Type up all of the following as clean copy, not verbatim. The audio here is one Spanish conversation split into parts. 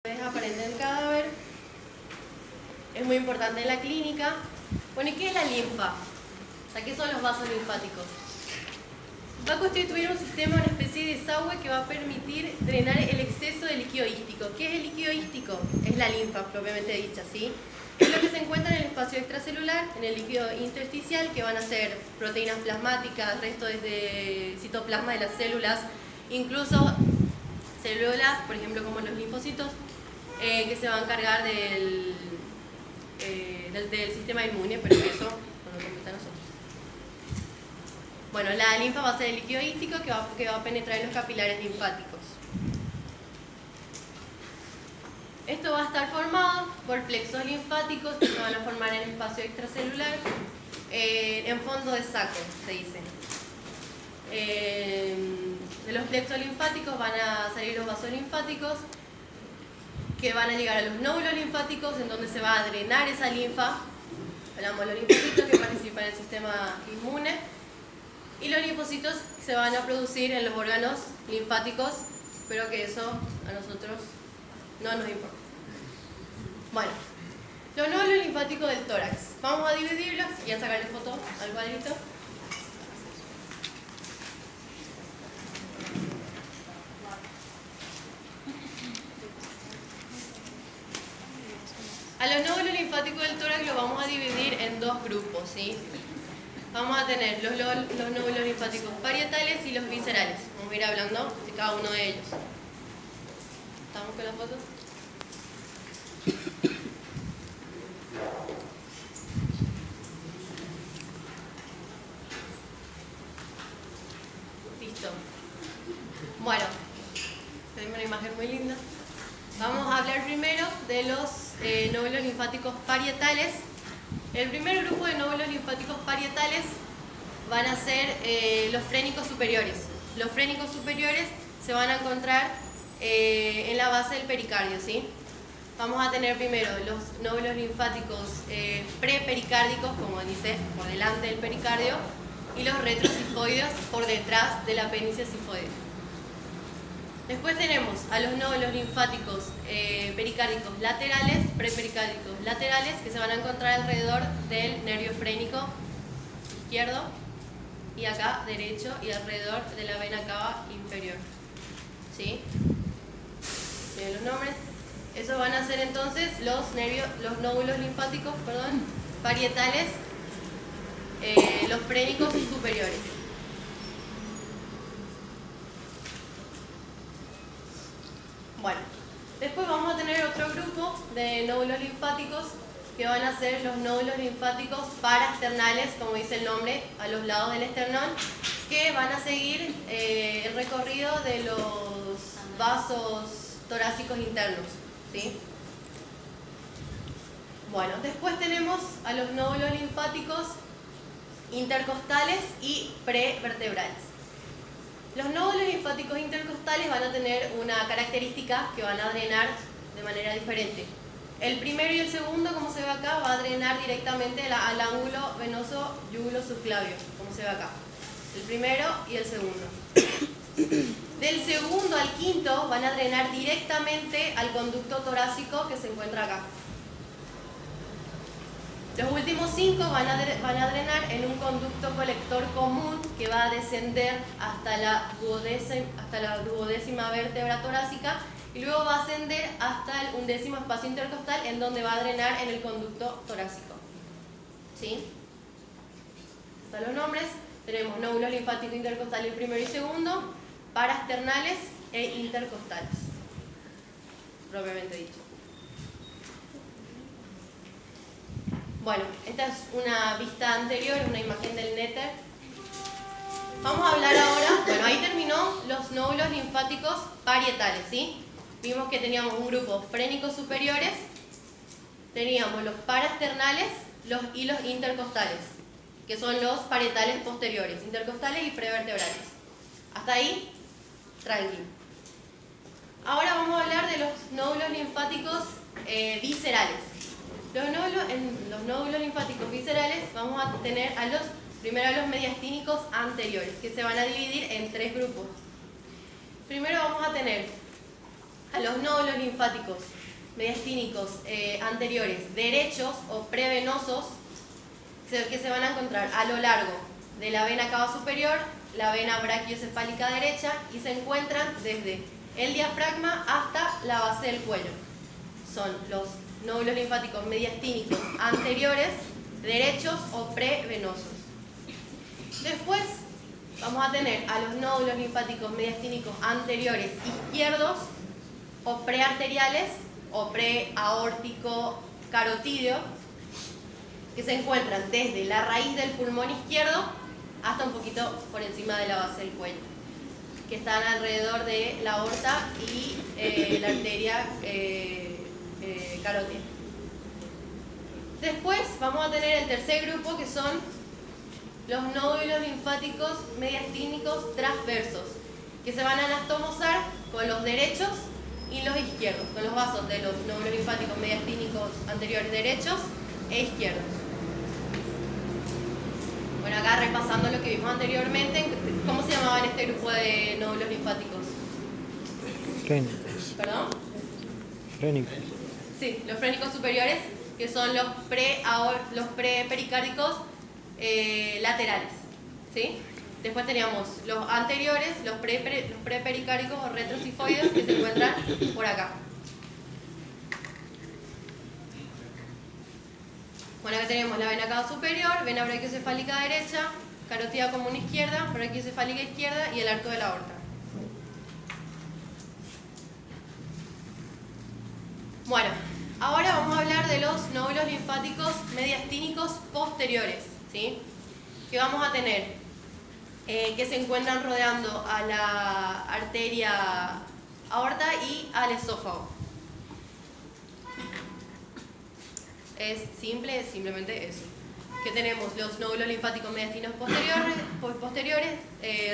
Es aparente en el cadáver, es muy importante en la clínica. Bueno, ¿y qué es la linfa? O sea, ¿qué son los vasos linfáticos? Va a constituir un sistema, una especie de desagüe que va a permitir drenar el exceso de líquido ístico. ¿Qué es el líquido ístico? Es la linfa, propiamente dicha, ¿sí? Es lo que se encuentra en el espacio extracelular, en el líquido intersticial, que van a ser proteínas plasmáticas, restos de citoplasma de las células, incluso células, por ejemplo, como los linfocitos, que se van a encargar del sistema inmune, pero eso no nos compete a nosotros. Bueno, la linfa va a ser el líquido ístico que va a penetrar en los capilares linfáticos. Esto va a estar formado por plexos linfáticos que se van a formar en el espacio extracelular, en fondo de saco, se dice. De los plexos linfáticos van a salir los vasos linfáticos, que van a llegar a los nódulos linfáticos, en donde se va a drenar esa linfa. Hablamos de los linfocitos que participan en el sistema inmune, y los linfocitos se van a producir en los órganos linfáticos, pero que eso a nosotros no nos importa. Bueno, los nódulos linfáticos del tórax. Vamos a dividirlos y a sacarle foto al cuadrito. A los nódulos linfáticos del tórax los vamos a dividir en dos grupos, ¿sí? Vamos a tener los nódulos linfáticos parietales y los viscerales. Vamos a ir hablando de cada uno de ellos. ¿Estamos con la foto? Listo. Bueno, tenemos una imagen muy linda. Vamos a hablar primero de los nódulos linfáticos parietales. El primer grupo de nódulos linfáticos parietales van a ser los frénicos superiores. Los frénicos superiores se van a encontrar en la base del pericardio, ¿sí? Vamos a tener primero los nódulos linfáticos prepericárdicos, como dice, por delante del pericardio, y los retrosifoides por detrás del apéndice sifoideo. Después tenemos a los nódulos linfáticos pericárdicos laterales, prepericárdicos laterales, que se van a encontrar alrededor del nervio frénico izquierdo y acá derecho, y alrededor de la vena cava inferior. ¿Sí? ¿Tienen los nombres? Esos van a ser entonces los nódulos linfáticos, parietales, los frénicos superiores. Bueno, después vamos a tener otro grupo de nódulos linfáticos que van a ser los nódulos linfáticos paraesternales, como dice el nombre, a los lados del esternón, que van a seguir el recorrido de los vasos torácicos internos, ¿sí? Bueno, después tenemos a los nódulos linfáticos intercostales y prevertebrales. Los nódulos linfáticos intercostales van a tener una característica que van a drenar de manera diferente. El primero y el segundo, como se ve acá, va a drenar directamente al ángulo venoso yúgulo subclavio, como se ve acá. El primero y el segundo. Del segundo al quinto van a drenar directamente al conducto torácico que se encuentra acá. Los últimos 5 van a drenar en un conducto colector común que va a descender hasta la duodécima vértebra torácica y luego va a ascender hasta el 11º espacio intercostal, en donde va a drenar en el conducto torácico. ¿Sí? Están los nombres. Tenemos nódulos linfáticos intercostales el primero y segundo, paraesternales e intercostales, propiamente dicho. Bueno, esta es una vista anterior, una imagen del néter. Vamos a hablar ahora, bueno, ahí terminó los nódulos linfáticos parietales, ¿sí? Vimos que teníamos un grupo frénicos superiores, teníamos los paraesternales y los intercostales, que son los parietales posteriores, intercostales y prevertebrales. Hasta ahí, tranquilo. Ahora vamos a hablar de los nódulos linfáticos viscerales. En los nódulos linfáticos viscerales vamos a tener primero a los mediastínicos anteriores, que se van a dividir en 3 grupos. Primero vamos a tener a los nódulos linfáticos mediastínicos anteriores derechos o prevenosos que se van a encontrar a lo largo de la vena cava superior, la vena brachiocefálica derecha, y se encuentran desde el diafragma hasta la base del cuello. Son los nódulos linfáticos mediastínicos anteriores, derechos o prevenosos. Después vamos a tener a los nódulos linfáticos mediastínicos anteriores izquierdos o prearteriales o preaórtico carotídeo, que se encuentran desde la raíz del pulmón izquierdo hasta un poquito por encima de la base del cuello, que están alrededor de la aorta y la arteria carótida. Después vamos a tener el tercer grupo, que son los nódulos linfáticos mediastínicos transversos, que se van a anastomosar con los derechos y los izquierdos, con los vasos de los nódulos linfáticos mediastínicos anteriores derechos e izquierdos. Bueno, acá repasando lo que vimos anteriormente, ¿cómo se llamaban este grupo de nódulos linfáticos? Frénicos. ¿Perdón? Frénicos. Sí, los frénicos superiores, que son los prepericárdicos laterales, ¿sí? Después teníamos los anteriores, los prepericárdicos o retrosifoides, que se encuentran por acá. Bueno, acá tenemos la vena cava superior, vena brachiocefálica derecha, carótida común izquierda, brachiocefálica izquierda y el arco de la aorta. Bueno, ahora vamos a hablar de los nódulos linfáticos mediastínicos posteriores, ¿sí? Que vamos a tener que se encuentran rodeando a la arteria aorta y al esófago. Es simple, es simplemente eso. Que tenemos los nódulos linfáticos mediastinos posteriores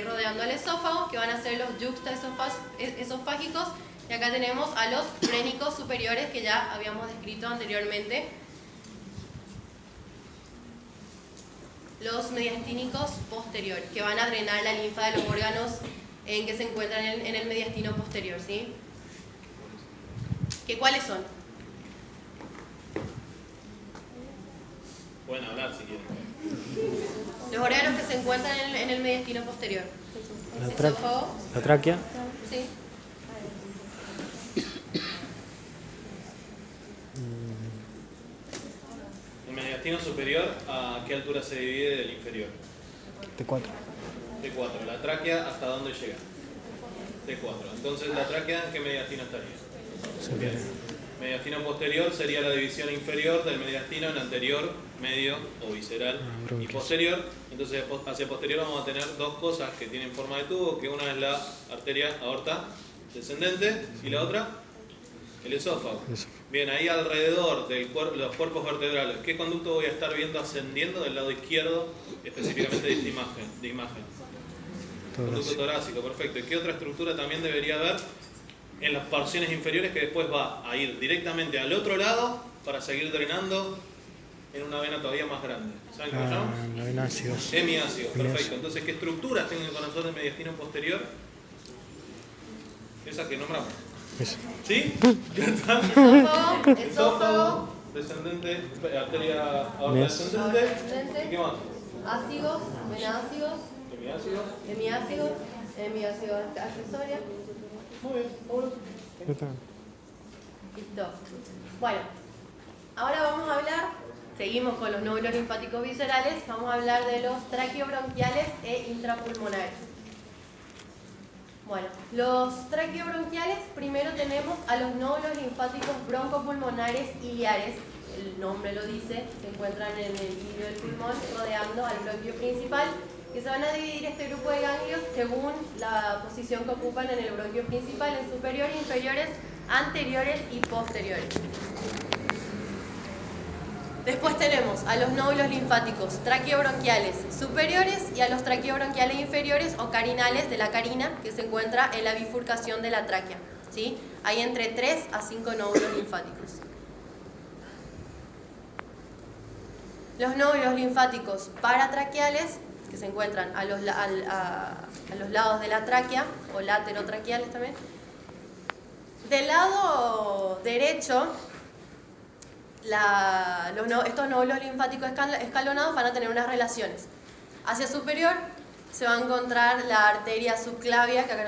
rodeando al esófago, que van a ser los yuxtaesofágicos, y acá tenemos a los frénicos superiores, que ya habíamos descrito anteriormente. Los mediastínicos posteriores, que van a drenar la linfa de los órganos en que se encuentran en el mediastino posterior, ¿sí? ¿Cuáles son? Pueden hablar si quieren. Los órganos que se encuentran en el mediastino posterior. Esófago. La tráquea. Sí. El mediastino superior, ¿a qué altura se divide del inferior? T4. T4. ¿La tráquea hasta dónde llega? T4. Entonces, ¿la tráquea en qué mediastino estaría? Superior. Mediastino posterior sería la división inferior del mediastino en anterior, medio o visceral y posterior. Entonces, hacia posterior vamos a tener dos cosas que tienen forma de tubo, que una es la arteria aorta descendente y la otra el esófago. Bien, ahí alrededor de los cuerpos vertebrales, ¿qué conducto voy a estar viendo ascendiendo del lado izquierdo, específicamente de esta imagen? Conducto torácico, perfecto. ¿Y qué otra estructura también debería haber en las porciones inferiores, que después va a ir directamente al otro lado para seguir drenando en una vena todavía más grande? ¿Saben cómo se llama? La vena ácido. Hemiácido, perfecto. Entonces, ¿qué estructuras tengo que conocer del mediastino posterior? Esas que nombramos. Eso. ¿Sí? Esófago, descendente, arteria aorta descendente. ¿Y qué más? ácidos, venácidos, Hemiácidos. hemiácidos accesoria. Muy bien, vámonos. Listo. Bueno, ahora vamos a hablar, seguimos con los nódulos linfáticos viscerales, vamos a hablar de los traqueobronquiales e intrapulmonares. Bueno, los traqueobronquiales, primero tenemos a los nódulos linfáticos broncopulmonares iliares, el nombre lo dice, se encuentran en el ilio del pulmón rodeando al bronquio principal, que se van a dividir este grupo de ganglios según la posición que ocupan en el bronquio principal, en superiores, inferiores, anteriores y posteriores. Después tenemos a los nódulos linfáticos traqueobronquiales superiores y a los traqueobronquiales inferiores o carinales de la carina, que se encuentra en la bifurcación de la tráquea, ¿sí? Hay entre 3 a 5 nódulos linfáticos. Los nódulos linfáticos paratraqueales, que se encuentran a los lados de la tráquea, o laterotraqueales también, Del lado derecho, estos nódulos linfáticos escalonados van a tener unas relaciones. Hacia superior se va a encontrar la arteria subclavia, que acá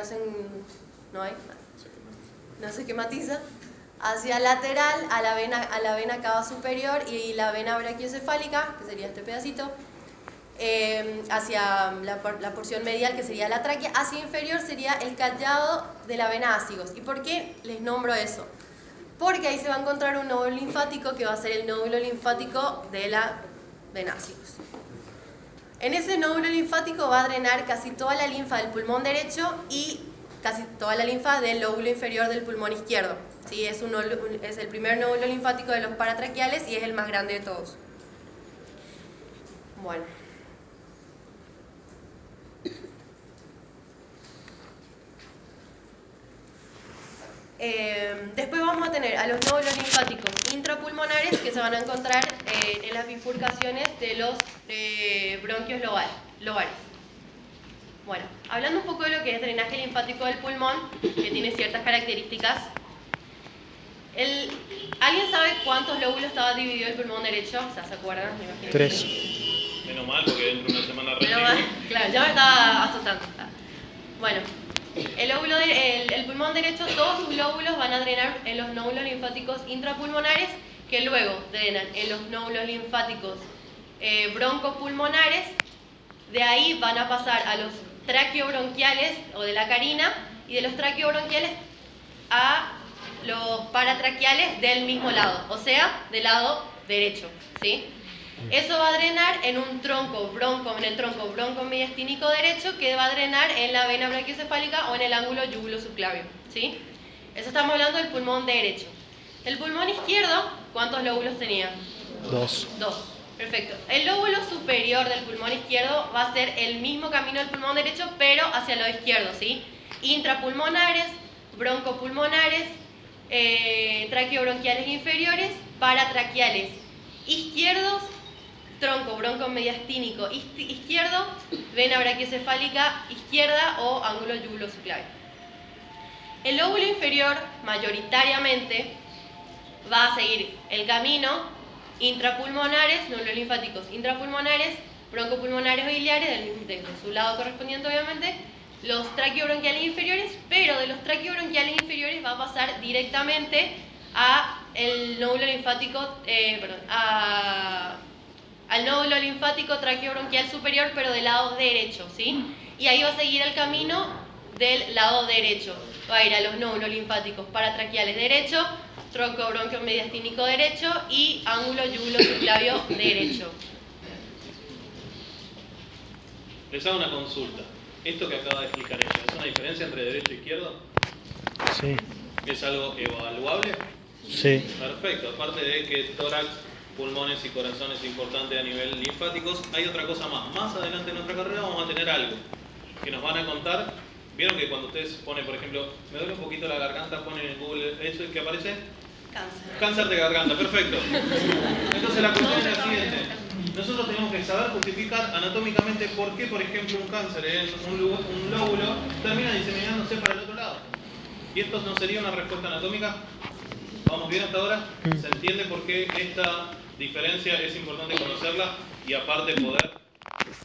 no se esquematiza. Hacia lateral a la vena cava superior y la vena brachiocefálica, que sería este pedacito. Hacia la porción medial, que sería la tráquea. Hacia inferior sería el callado de la vena ácigos. ¿Y por qué les nombro eso? Porque ahí se va a encontrar un nódulo linfático que va a ser el nódulo linfático de la vena ácigos. En ese nódulo linfático va a drenar casi toda la linfa del pulmón derecho y casi toda la linfa del lóbulo inferior del pulmón izquierdo. ¿Sí? Es el primer nódulo linfático de los paratraqueales y es el más grande de todos. Bueno. Después vamos a tener a los nódulos linfáticos intrapulmonares que se van a encontrar en las bifurcaciones de los bronquios lobares. Bueno, hablando un poco de lo que es drenaje linfático del pulmón, que tiene ciertas características. ¿Alguien sabe cuántos lóbulos estaba dividido el pulmón derecho? O sea, ¿se acuerdan? Me imagino. 3. Menos mal, porque dentro de una semana Menos mal, claro, ya me estaba asustando. Bueno, el pulmón derecho, todos sus lóbulos van a drenar en los nódulos linfáticos intrapulmonares, que luego drenan en los nódulos linfáticos broncopulmonares. De ahí van a pasar a los traqueobronquiales o de la carina, y de los traqueobronquiales a los paratraqueales del mismo lado, o sea, del lado derecho, ¿sí? Eso va a drenar en el tronco broncomediastínico derecho, que va a drenar en la vena brachiocefálica o en el ángulo yugulo-subclavio, ¿sí? Eso estamos hablando del pulmón derecho. El pulmón izquierdo, ¿cuántos lóbulos tenía? 2. 2. Perfecto. El lóbulo superior del pulmón izquierdo va a ser el mismo camino del pulmón derecho, pero hacia el lado izquierdo, ¿sí? Intrapulmonares, broncopulmonares, traqueobronquiales inferiores, paratraqueales izquierdos, tronco broncomediastínico izquierdo, vena brachiocefálica izquierda o ángulo yugulo-subclavio. El lóbulo inferior mayoritariamente va a seguir el camino intrapulmonares, nódulos linfáticos intrapulmonares, broncopulmonares o iliares, de su lado correspondiente obviamente, los traqueobronquiales inferiores, pero de los traqueobronquiales inferiores va a pasar directamente al nódulo linfático, al nódulo linfático traqueobronquial superior, pero del lado derecho, ¿sí? Y ahí va a seguir el camino del lado derecho. Va a ir a los nódulos linfáticos paratraqueales derecho, tronco broncomediastínico derecho y ángulo yugulo-subclavio derecho. Les hago una consulta. Esto que acaba de explicar ella, ¿es una diferencia entre derecho e izquierdo? Sí. ¿Es algo evaluable? Sí. Perfecto. Aparte de que tórax, pulmones y corazón es importante a nivel linfáticos, hay otra cosa más. Más adelante en nuestra carrera vamos a tener algo que nos van a contar. ¿Vieron que cuando ustedes ponen, por ejemplo, me duele un poquito la garganta, ponen en Google eso y ¿qué aparece? Cáncer. Cáncer de garganta, perfecto. Entonces la cuestión es la siguiente. Nosotros tenemos que saber justificar anatómicamente por qué, por ejemplo, un cáncer en un lóbulo termina diseminándose para el otro lado. ¿Y esto no sería una respuesta anatómica? ¿Vamos bien hasta ahora? ¿Se entiende por qué esta diferencia es importante conocerla y aparte poder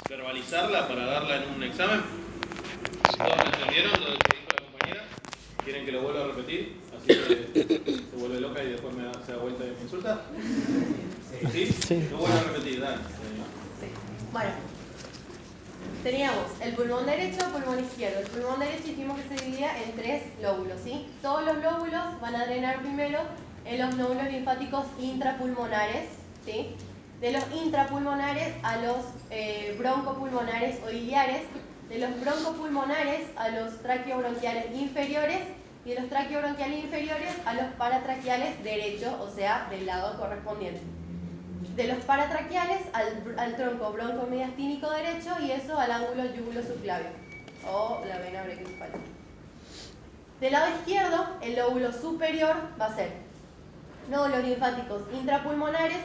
verbalizarla para darla en un examen? ¿Todos lo entendieron lo que dijo la compañera? ¿Quieren que lo vuelva a repetir? Así que se vuelve loca y después se da vuelta y me insulta. ¿Sí? Sí. Lo vuelvo a repetir, dale. Sí. Bueno, teníamos el pulmón derecho, pulmón izquierdo. El pulmón derecho dijimos que se dividía en 3 lóbulos, ¿sí? Todos los lóbulos van a drenar primero en los nódulos linfáticos intrapulmonares, ¿sí? De los intrapulmonares a los broncopulmonares o iliares, de los broncopulmonares a los traqueobronquiales inferiores y de los traqueobronquiales inferiores a los paratraqueales derechos, o sea, del lado correspondiente. De los paratraqueales al tronco broncomediastínico derecho y eso al ángulo yugulo-subclavio o la vena brachiocefálica. Del lado izquierdo, el lóbulo superior va a ser nódulos linfáticos intrapulmonares,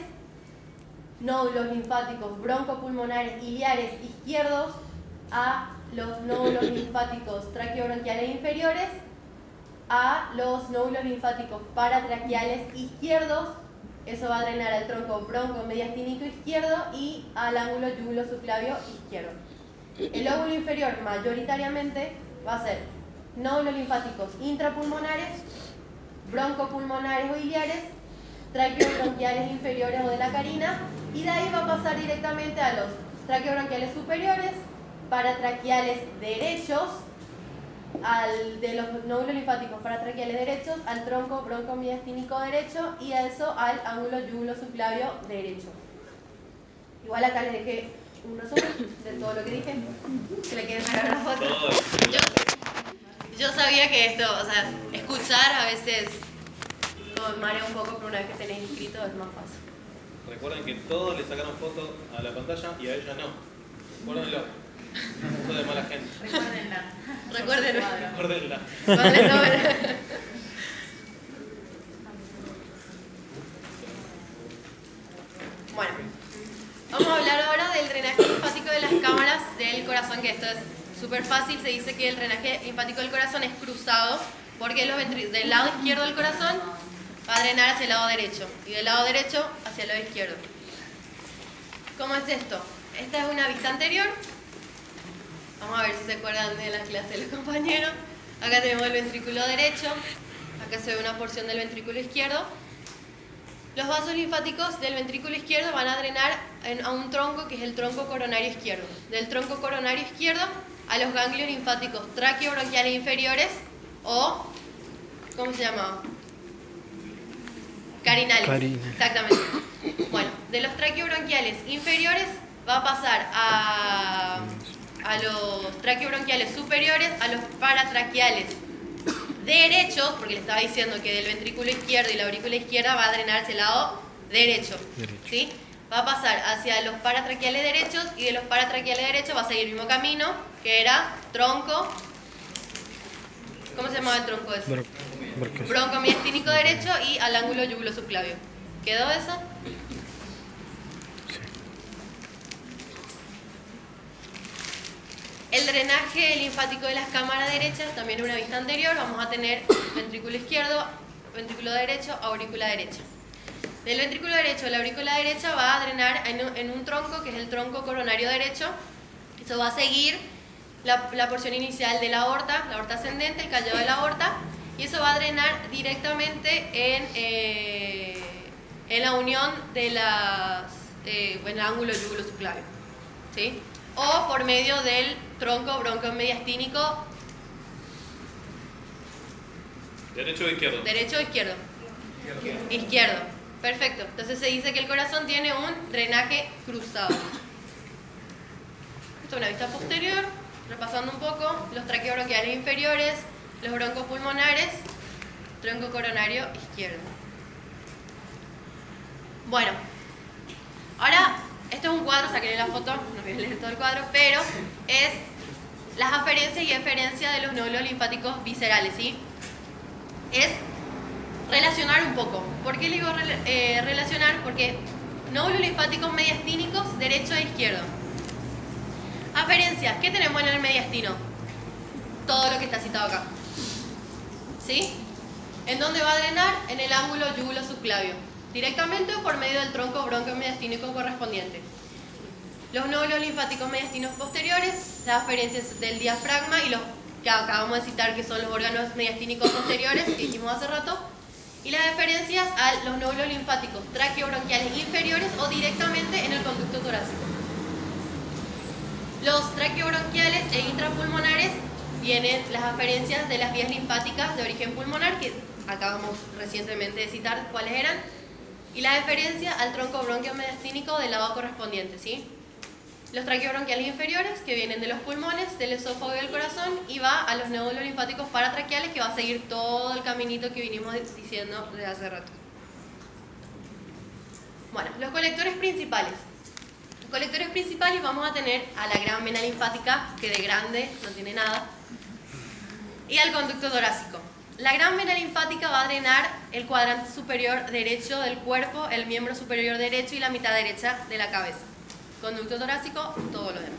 nódulos linfáticos broncopulmonares iliares izquierdos a los nódulos linfáticos traqueobronquiales inferiores a los nódulos linfáticos paratraqueales izquierdos. Eso va a drenar al tronco broncomediastínico izquierdo y al ángulo yugulo-subclavio izquierdo. El lóbulo inferior mayoritariamente va a ser nódulos linfáticos intrapulmonares, broncopulmonares o iliares, traqueobronquiales inferiores o de la carina, y de ahí va a pasar directamente a los traqueobronquiales superiores, paratraqueales derechos, de los nódulos linfáticos paratraqueales derechos al tronco broncomediastínico derecho y a eso al ángulo yugulo-subclavio derecho. Igual acá les dejé un resumen de todo lo que dije, que le quieren sacar una foto. Yo sabía que esto, o sea, escuchar a veces como marea un poco, pero una vez que tenéis escrito es más fácil. Recuerden que todos le sacaron foto a la pantalla y a ella no. Recuérdenlo. Eso de mala gente. Recuérdenla. Recuérdenla. Bueno, vamos a hablar ahora del drenaje linfático de las cámaras del corazón, que esto es súper fácil. Se dice que el drenaje linfático del corazón es cruzado porque del lado izquierdo del corazón va a drenar hacia el lado derecho y del lado derecho hacia el lado izquierdo. ¿Cómo es esto? Esta es una vista anterior. Vamos a ver si se acuerdan de la clase de los compañeros. Acá tenemos el ventrículo derecho, acá se ve una porción del ventrículo izquierdo. Los vasos linfáticos del ventrículo izquierdo van a drenar a un tronco que es el tronco coronario izquierdo. Del tronco coronario izquierdo a los ganglios linfáticos traqueobronquiales inferiores o, ¿cómo se llamaba? Carinales. Exactamente. Bueno, de los traqueobronquiales inferiores va a pasar a los traqueobronquiales superiores, a los paratraqueales derechos, porque le estaba diciendo que del ventrículo izquierdo y la aurícula izquierda va a drenar hacia el lado derecho. ¿Sí? Va a pasar hacia los paratraqueales derechos y de los paratraqueales derechos va a seguir el mismo camino, que era tronco. ¿Cómo se llamaba el tronco ese? Broncomediastínico derecho y al ángulo yugulo-subclavio. ¿Quedó eso? El drenaje linfático de las cámaras derechas, también en una vista anterior, vamos a tener ventrículo izquierdo, ventrículo derecho, aurícula derecha. Del ventrículo derecho a la aurícula derecha va a drenar en un tronco que es el tronco coronario derecho. Eso va a seguir la porción inicial de la aorta ascendente, el callado de la aorta, y eso va a drenar directamente en la unión de en el ángulo yugulo-subclavio. ¿Sí? O por medio del tronco broncomediastínico. ¿Derecho o izquierdo? ¿Derecho o izquierdo? Izquierdo. Perfecto. Entonces se dice que el corazón tiene un drenaje cruzado. Esto es una vista posterior, repasando un poco, los traqueobronquiales inferiores, los broncopulmonares, tronco coronario izquierdo. Bueno, ahora, esto es un cuadro, saqué la foto, no voy a leer todo el cuadro, pero es las aferencias y eferencias de los nódulos linfáticos viscerales, ¿sí? Es relacionar un poco. ¿Por qué le digo relacionar? Porque nódulos linfáticos mediastínicos, derecho e izquierdo. Aferencias, ¿qué tenemos en el mediastino? Todo lo que está citado acá. ¿Sí? ¿En dónde va a drenar? En el ángulo yugulo-subclavio. Directamente o por medio del tronco broncomediastínico correspondiente. Los nódulos linfáticos mediastinos posteriores, las aferencias del diafragma y los que acabamos de citar que son los órganos mediastínicos posteriores que dijimos hace rato, y las deferencias a los nódulos linfáticos traqueobronquiales inferiores o directamente en el conducto torácico. Los traqueobronquiales e intrapulmonares vienen las aferencias de las vías linfáticas de origen pulmonar, que acabamos recientemente de citar cuáles eran, y la deferencia al tronco bronquiomediastínico del lado correspondiente, ¿sí? Los traqueobronquiales inferiores, que vienen de los pulmones, del esófago y del corazón, y va a los nódulos linfáticos paratraqueales, que va a seguir todo el caminito que vinimos diciendo desde hace rato. Bueno, los colectores principales. Los colectores principales vamos a tener a la gran vena linfática, que de grande no tiene nada, y al conducto torácico. La gran vena linfática va a drenar el cuadrante superior derecho del cuerpo, el miembro superior derecho y la mitad derecha de la cabeza. Conducto torácico, todo lo demás.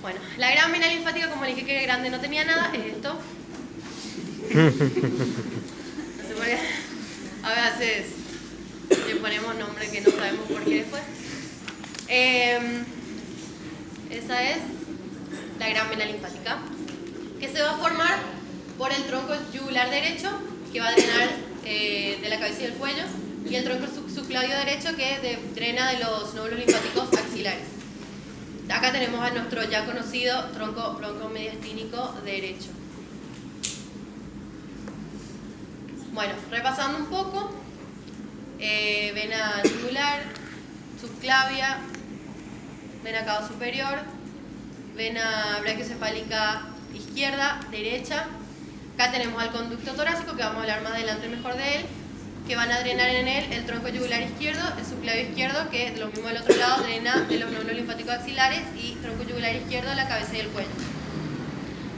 Bueno, la gran vena linfática, como le dije que grande no tenía nada, es esto. No sé por qué. A veces le ponemos nombre que no sabemos por qué después. Esa es la gran vena linfática, que se va a formar por el tronco yugular derecho, que va a drenar de la cabeza y del cuello, y el tronco subclavio derecho, que drena de los nódulos linfáticos axilares. Acá tenemos a nuestro ya conocido tronco broncomediastínico derecho. Bueno, repasando un poco, vena yugular, subclavia, vena cava superior, vena brachiocefálica izquierda, derecha. Acá tenemos al conducto torácico, que vamos a hablar más adelante mejor de él, que van a drenar en él el tronco yugular izquierdo, el subclavio izquierdo, que lo mismo del otro lado drena de los nódulos linfáticos axilares, y tronco yugular izquierdo, la cabeza y el cuello.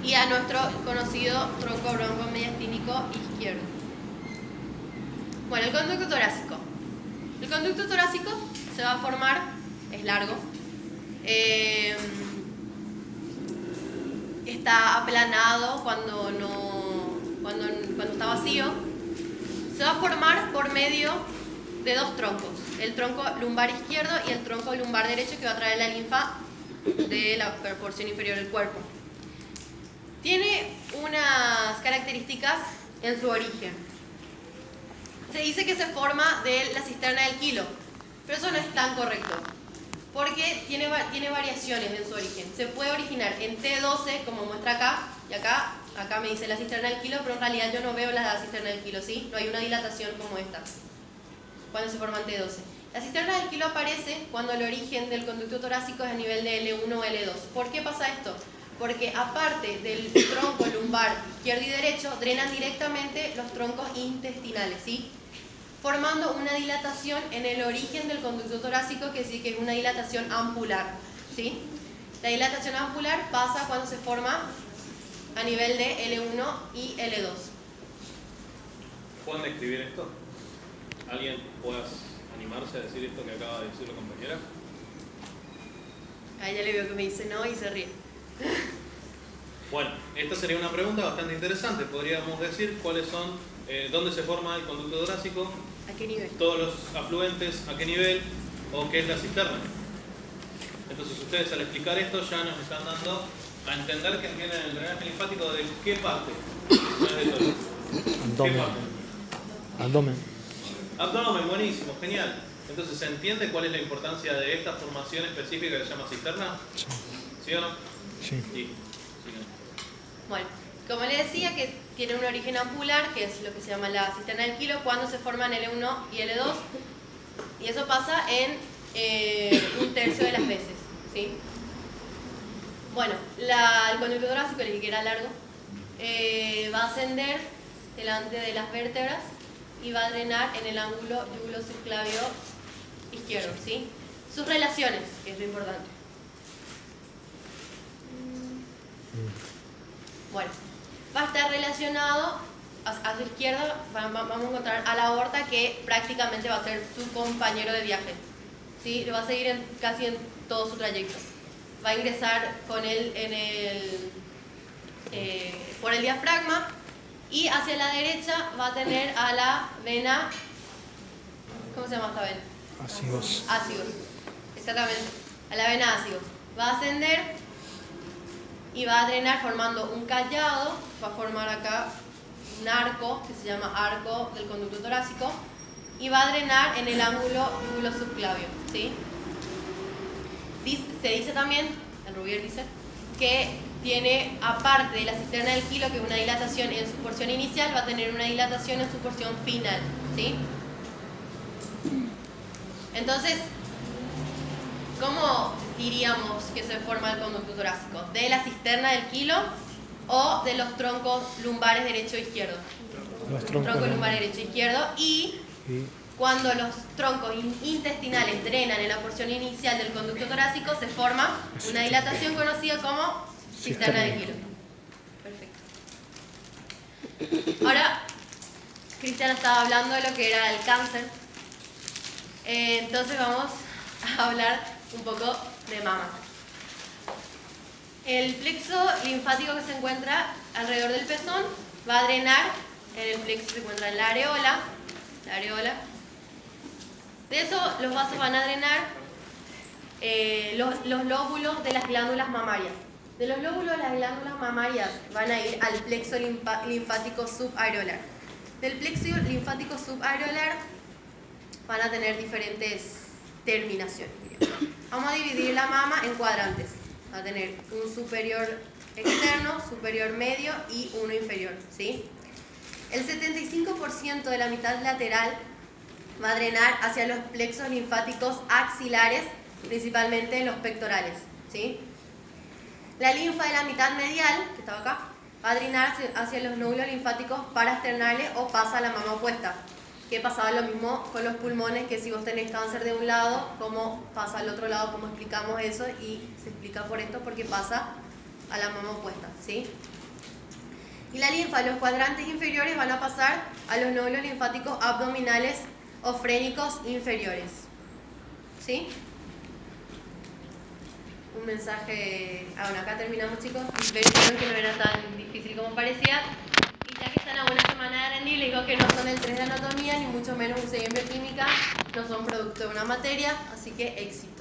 Y a nuestro conocido tronco broncomediastínico izquierdo. Bueno, el conducto torácico. El conducto torácico se va a formar, es largo, está aplanado cuando está vacío. Se va a formar por medio de dos troncos, el tronco lumbar izquierdo y el tronco lumbar derecho, que va a traer la linfa de la porción inferior del cuerpo. Tiene unas características en su origen. Se dice que se forma de la cisterna del Quilo, pero eso no es tan correcto, porque tiene variaciones en su origen. Se puede originar en T12, como muestra acá, y acá me dice la cisterna del Quilo, pero en realidad yo no veo la cisterna del Quilo, ¿sí? No hay una dilatación como esta, cuando se forma en T12. La cisterna del Quilo aparece cuando el origen del conducto torácico es a nivel de L1 o L2. ¿Por qué pasa esto? Porque aparte del tronco lumbar izquierdo y derecho, drenan directamente los troncos intestinales, ¿sí? Formando una dilatación en el origen del conducto torácico, que sí que es una dilatación ampular, ¿sí? La dilatación ampular pasa cuando se forma a nivel de L1 y L2. ¿Pueden describir esto? ¿Alguien pueda animarse a decir esto que acaba de decir la compañera? A ella le veo que me dice no y se ríe. Bueno, esta sería una pregunta bastante interesante. Podríamos decir cuáles son, dónde se forma el conducto torácico, ¿A qué nivel? todos los afluentes, a qué nivel, o qué es la cisterna. Entonces ustedes al explicar esto ya nos están dando a entender que tienen el drenaje linfático de qué parte, no es de todo. Abdomen. ¿Qué parte? Abdomen. Abdomen, buenísimo, genial. Entonces, ¿se entiende cuál es la importancia de esta formación específica que se llama cisterna? Sí. ¿Sí o no? Sí. Sí. Bueno, como le decía, que tiene un origen ampular, que es lo que se llama la cisterna del Quilo, cuando se forman L1 y L2, y eso pasa en un tercio de las veces, ¿sí? Bueno, el conducto torácico, le dije que era largo, va a ascender delante de las vértebras y va a drenar en el ángulo yugulo-subclavio izquierdo, ¿sí? Sus relaciones, que es lo importante. Bueno, va a estar relacionado a su izquierda, vamos a encontrar a la aorta, que prácticamente va a ser su compañero de viaje, ¿sí? Lo va a seguir casi en todo su trayecto. Va a ingresar con él por el diafragma, y hacia la derecha va a tener a la vena, ¿cómo se llama esta vena? Ácidos. Ácidos, exactamente, a la vena ácidos. Va a ascender y va a drenar formando un callado, va a formar acá un arco, que se llama arco del conducto torácico, y va a drenar en el ángulo yugulo-subclavio, ¿sí? Se dice también, el Rubier dice, que tiene, aparte de la cisterna del Quilo, que es una dilatación en su porción inicial, va a tener una dilatación en su porción final, ¿sí? Entonces, ¿cómo diríamos que se forma el conducto torácico? ¿De la cisterna del Quilo o de los troncos lumbares derecho e izquierdo? Los troncos. Tronco lumbar derecho e izquierdo, y cuando los troncos intestinales drenan en la porción inicial del conducto torácico, se forma una dilatación conocida como cisterna del Quilo. Perfecto. Ahora, Cristian estaba hablando de lo que era el cáncer. Entonces vamos a hablar un poco de mama. El plexo linfático que se encuentra alrededor del pezón va a drenar en el plexo que se encuentra en la areola. De eso los vasos van a drenar los lóbulos de las glándulas mamarias. De los lóbulos de las glándulas mamarias van a ir al plexo linfático subareolar. Del plexo linfático subareolar van a tener diferentes terminaciones. Vamos a dividir la mama en cuadrantes. Va a tener un superior externo, superior medio y uno inferior, ¿sí? El 75% de la mitad lateral va a drenar hacia los plexos linfáticos axilares, principalmente los pectorales, ¿sí? La linfa de la mitad medial, que estaba acá, va a drenar hacia los nódulos linfáticos paraesternales o pasa a la mama opuesta. Que pasaba lo mismo con los pulmones, que si vos tenés cáncer de un lado, cómo pasa al otro lado, cómo explicamos eso, y se explica por esto porque pasa a la mama opuesta, ¿sí? Y la linfa de los cuadrantes inferiores van a pasar a los nódulos linfáticos abdominales o frénicos inferiores, ¿sí? Un mensaje. Bueno, acá terminamos, chicos. Vieron que no era tan difícil como parecía. Y ya que están a una semana de rendir, les digo que no son el 3 de anatomía, ni mucho menos un 6 en bioquímica, no son producto de una materia, así que éxito.